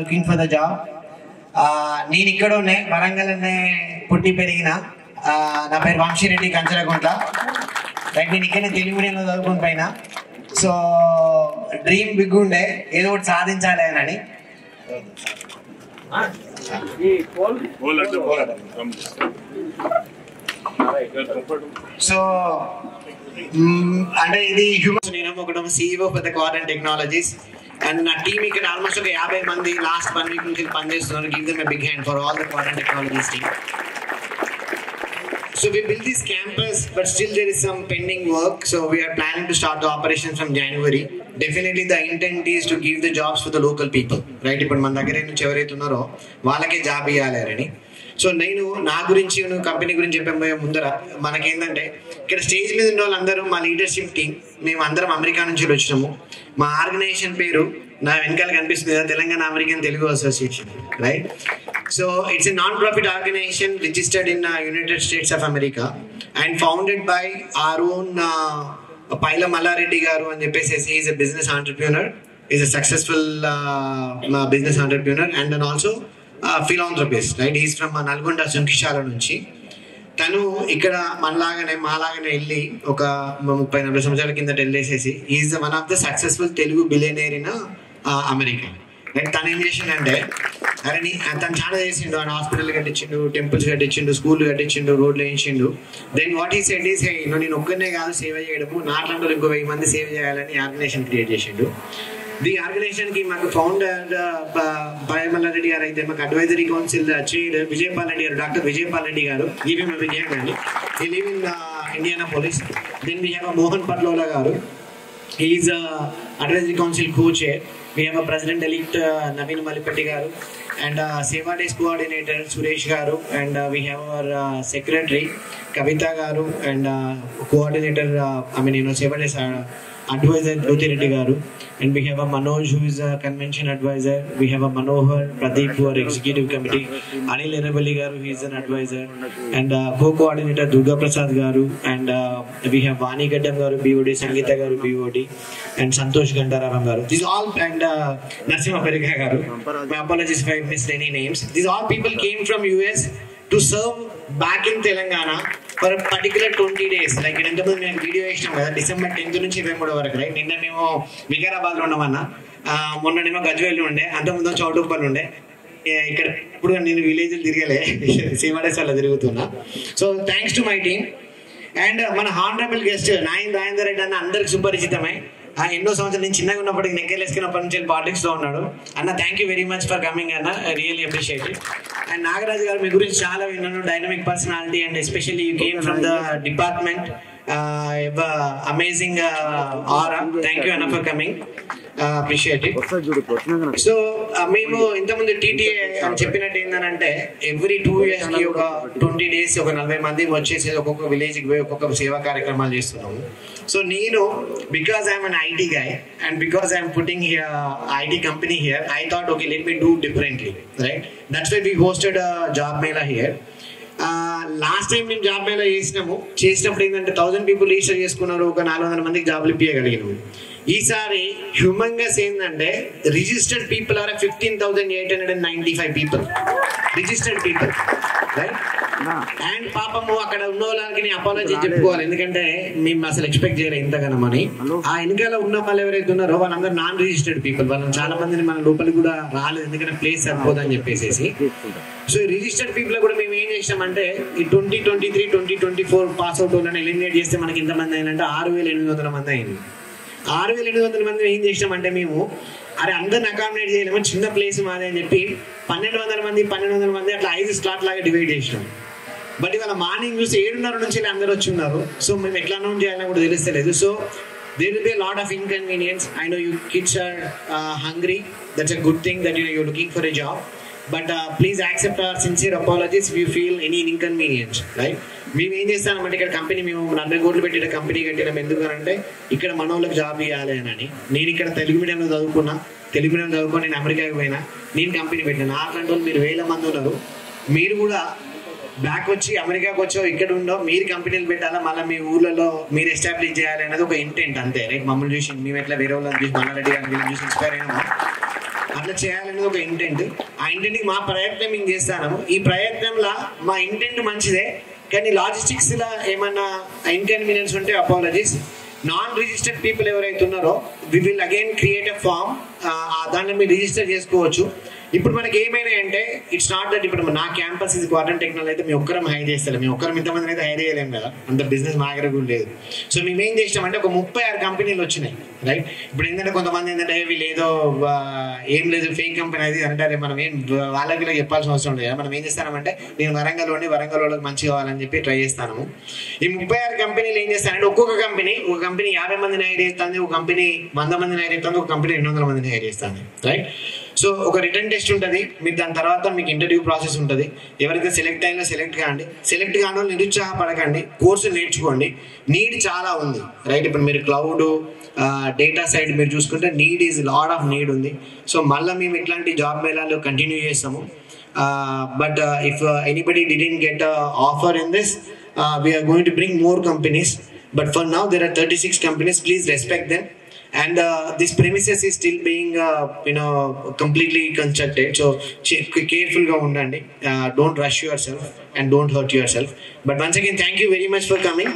looking for the job. నేను ఇక్కడ వరంగల్నే పుట్టి పెరిగిన. నా పేరు వంశీరెడ్డి కంచరకుంట. రైట్, నేను ఇక్కడనే తెలుగు మీడియంలో చదువుకుని పైన. సో డ్రీమ్ బిగ్ ఉండే, ఏదో ఒకటి సాధించాలి అని. సో అంటే ఇది నేను ఒకటి CEO for the quadrant technologies. And నా టీమ్ ఇక్కడ ఆల్మోస్ట్ ఒక 50 మంది లాస్ట్ 1 వీక్ నుంచి పనిచేస్తున్నారు. Give them a big hand for all the quadrant technologies team. So we built this campus, but still there is some pending work. So we are planning to start the operations from January. Definitely the intent is to give the jobs for the local people, right? ఇప్పుడు మన దగ్గర నుంచి ఎవరైతే ఉన్నారో వాళ్ళకే job ఇవ్వాలని. So నేను నా గురించి కంపెనీ గురించి చెప్పే ముందర మనకేంటంటే ఇక్కడ స్టేజ్ మీద ఉన్న వాళ్ళందరూ మా లీడర్షిప్ టీం, మేము అందరం అమెరికా నుంచి వచ్చినాము. మా ఆర్గనైజేషన్ పేరు నా వెనకాల కనిపిస్తుంది కదా, Telangana American Telugu association, right? So it's a non profit organisation registered in United States of America and founded by our own Paila Mallareddy గారు అని చెప్పేసి. Is a business entrepreneur, is a successful business entrepreneur and also philanthropist, right? Is from Nalgonda Sunkishala నుంచి. తను ఇక్కడ మాలాగానే వెళ్ళి ఒక 30-40 సంవత్సరాల కిందట వెళ్ళేసేసి is one of the successful Telugu billionaire in America. Right, తను ఏం చేసిండంటే తను చాలా చేసిండు. ఆయన హాస్పిటల్ కట్టించిండు, టెంపుల్స్ కట్టించిండు, స్కూల్ కట్టించిండు, రోడ్లు వేయించిండు. దెన్ వాట్ ఈ సెడ్ ఈస్, నేను ఒక్కనే కాదు సేవ చేయడము, నాట్లాంటి ఇంకో 1000 మంది సేవ చేయాలని ఆర్గనైజేషన్ క్రియేట్ చేసిండు. ది ఆర్గనైజేషన్ కి మాకు ఫౌండర్ మల్లారెడ్డి గారు అయితే, మాకు advisory council chair Vijaypal Reddy గారు, డాక్టర్ విజయపాల్ రెడ్డి గారు. ఇవి మేము Vijaypal, he live in Indianapolis. Then we have Mohan Patlola గారు, he is advisory council co-chair. We have a president elect Naveen Malipatti garu and Seva Days coordinator Suresh garu, and we have our secretary Kavita garu and coordinator Seva Days advisor Jyoti Reddy garu, and we have a Manoj who is a convention advisor. We have a Manohar Pradeep who are executive committee, Anil Eravalli garu, he is an advisor, and co-coordinator Durga Prasad garu, and we have Vani Gaddam garu BOD, Sangeeta garu BOD, and Santosh Gandararam garu. These all, and Narasimha Parikha garu. My apologies if I missed any names. These all people came from US to serve back in Telangana for a particular 20 days. Like ఇంతకుముందు మేము video వేసినాం కదా, December 10th నుంచి 23 వరకు, right? నిన్న మేము వికారాబాద్లో ఉన్నామన్నా, మొన్ననేమో గజ్వేల్ ఉండే, అంతకుముందు చౌటుప్పల్ ఉండే. ఇక్కడ ఇప్పుడు నేను విలేజ్లు తిరగలే, సేవాడేస్ అలా తిరుగుతున్నా. So thanks to my team and మన హానరబుల్ గెస్ట్ నాయన్ రాజేందర్ రెడ్డి అన్న అందరికి సుపరిచితమై. ఎన్నో సంవత్సరాలు నేను చిన్నగా ఉన్నప్పటికి నెక్కేలేసుకున్నప్పటి నుంచి పాలిటిక్స్ లో ఉన్నాడు. అన్న thank you very much for coming అన్న, really appreciate it. And Nagaraju గారు, మీ గురించి చాలా విన్నాను, dynamic personality and especially you came from the department, amazing aura. Thank you అన్న for coming, appreciate it. So మేము ఇంతకుముందు టీటీఏ అని చెప్పినట్టు ఏంటంటే ఎవ్రీ 2 years కి ఒక 20 days ఒక 40 మంది వచ్చేసి ఒక్కొక్క విలేజ్ కి పోయి ఒక్కొక్క సేవా కార్యక్రమాలు చేస్తున్నాము. సో నేను, because I'm an IT guy and because I'm putting here IT company here, I thought, okay, let me do differently, right? That's why we hosted a job mela here. Last time మేము job Mela చేసినప్పుడు ఏంటంటే 1000 people register చేసుకున్నారు, ఒక 400 మందికి జాబ్లు ఇప్పించగలిగినాము. ఈసారి humongous ఏంటంటే registered people are 15,895 people registered people, right? And పాపము అక్కడ ఉన్న వాళ్ళకి అపాలజీ చెప్పుకోవాలి, ఎందుకంటే మేము అసలు ఎక్స్పెక్ట్ చేయలేదు ఇంతగానమని. ఆ వెనకాల ఉన్న వాళ్ళు ఎవరైతే ఉన్నారో వాళ్ళందరూ నాన్ రిజిస్టర్డ్ పీపుల్, వాళ్ళని చాలా మందిని మన లోపలికి కూడా రాలేదు, ఎందుకంటే ప్లేస్ సరిపోదని చెప్పేసి. సో ఈ రిజిస్టర్డ్ పీపుల్ కూడా మేము ఏం చేసినామంటే ఈ 2023, 2024 పాస్ అవుట్ వాళ్ళని ఎలిమినేట్ చేస్తే మనకి ఇంతమంది అయినంటే 6,800 మంది అయింది. 6,800 మంది ఏం చేసినామంటే మేము, అరే అందరిని అకామిడేట్ చేయలేము, చిన్న ప్లేస్ మాదే అని చెప్పి 1,200 మంది అట్లా 5 స్లాట్ లాగా డివైడ్ చేసినాం. బట్ ఇవాళ మార్నింగ్ చూసి 7:30 నుంచి అందరూ వచ్చి ఉన్నారు. సో మేము ఎట్లా అనౌన్స్ చేయాలని కూడా తెలుస్తలేదు. So there will be a lot of inconvenience. I know you kids are hungry. That's a good thing that you're looking for a job. But please accept our sincere apologies if you feel any inconvenience, right? మేము ఏం చేస్తామంటే ఇక్కడ company, మేము 40 కోట్లు పెట్టిన company కట్టినాం. ఎందుకనంటే ఇక్కడ మన వాళ్ళకి జాబ్ ఇవ్వాలి అని. నేను ఇక్కడ తెలుగు మీడియంలో చదువుకొని నేను అమెరికాకి పోయినా, నేను కంపెనీ పెట్టినా. అట్లాంటి వాళ్ళు మీరు 1000 మంది ఉన్నారు. మీరు కూడా బ్యాక్ వచ్చి అమెరికాకి వచ్చో ఇక్కడ ఉండో మీరు కంపెనీలు పెట్టాలా, మళ్ళీ మీ ఊర్లలో మీరు ఎస్టాబ్లిష్ చేయాలి అనేది ఒక ఇంటెంట్ అంతే, రైట్? మమ్మల్ని చూసి మేము ఎట్లా వేరే వాళ్ళని చూసి మల్లారెడ్డి గారిని చూసి ఇన్స్పైర్ అయినా అట్లా చేయాలనేది ఒక ఇంటెంట్. ఆ ఇంటెంట్కి మా ప్రయత్నం మేము చేస్తాము. ఈ ప్రయత్నంలో మా ఇంటెంట్ మంచిదే, కానీ లాజిస్టిక్స్లో ఏమన్నా ఇన్కన్వీనియన్స్ ఉంటే అపాలజీస్. నాన్ రిజిస్టర్డ్ పీపుల్ ఎవరైతే ఉన్నారో we will again create a form, దాన్ని మీరు రిజిస్టర్ చేసుకోవచ్చు. ఇప్పుడు మనకి ఏమైనా అంటే ఇట్స్ నాట్ దట్ ఇప్పుడు నా క్యాంపస్ ఇది క్వార్టర్ టెక్నాలజీ అయితే మేము ఒక్కరం హైర్ చేస్తాం, మేము ఒక్కరం ఇంతమంది అయితే హైర్ చేయలేము కదా, అంత బిజినెస్ మా దగ్గర కూడా లేదు. సో మేము ఏం చేసినామంటే ఒక 36 కంపెనీలు వచ్చినాయి, రైట్. ఇప్పుడు ఏంటంటే కొంతమంది ఏంటంటే వీళ్ళు ఏదో ఏం లేదు ఫేక్ కంపెనీ అది అంటే మనం ఏం వాళ్ళకి వీళ్ళకి చెప్పాల్సిన అవసరం లేదు. మనం ఏం చేస్తామంటే నేను వరంగల్ వాళ్ళకి మంచిగా కావాలని చెప్పి ట్రై చేస్తాను. ఈ 36 కంపెనీలు ఏం చేస్తానంటే ఒక్కొక్క కంపెనీ 50 మందిని హైర్ చేస్తుంది, ఒక కంపెనీ 100 మందిని హైర్ చేస్తుంది, ఒక కంపెనీ 200 మందిని హైర్ చేస్తుంది, రైట్. సో ఒక రిటర్న్ టెస్ట్ ఉంటుంది, మీరు దాని తర్వాత మీకు ఇంటర్వ్యూ ప్రాసెస్ ఉంటుంది. ఎవరైతే సెలెక్ట్ అయినా సెలెక్ట్ కాండి, సెలెక్ట్ కాని వాళ్ళు నిరుత్సాహపడకండి, కోర్సు నేర్చుకోండి. నీడ్ చాలా ఉంది, రైట్. ఇప్పుడు మీరు క్లౌడ్ డేటా సైడ్ మీరు చూసుకుంటే need is lot of need ఉంది. సో మళ్ళీ మేము ఇట్లాంటి జాబ్ మేళాలు కంటిన్యూ చేస్తాము. But if anybody didn't get offer in this, we're going to bring more companies. But for now there are 36 companies. Please respect them. And this premises is still being completely constructed. So careful ga undandi. Don't rush yourself and don't hurt yourself. But once again, thank you very much for coming.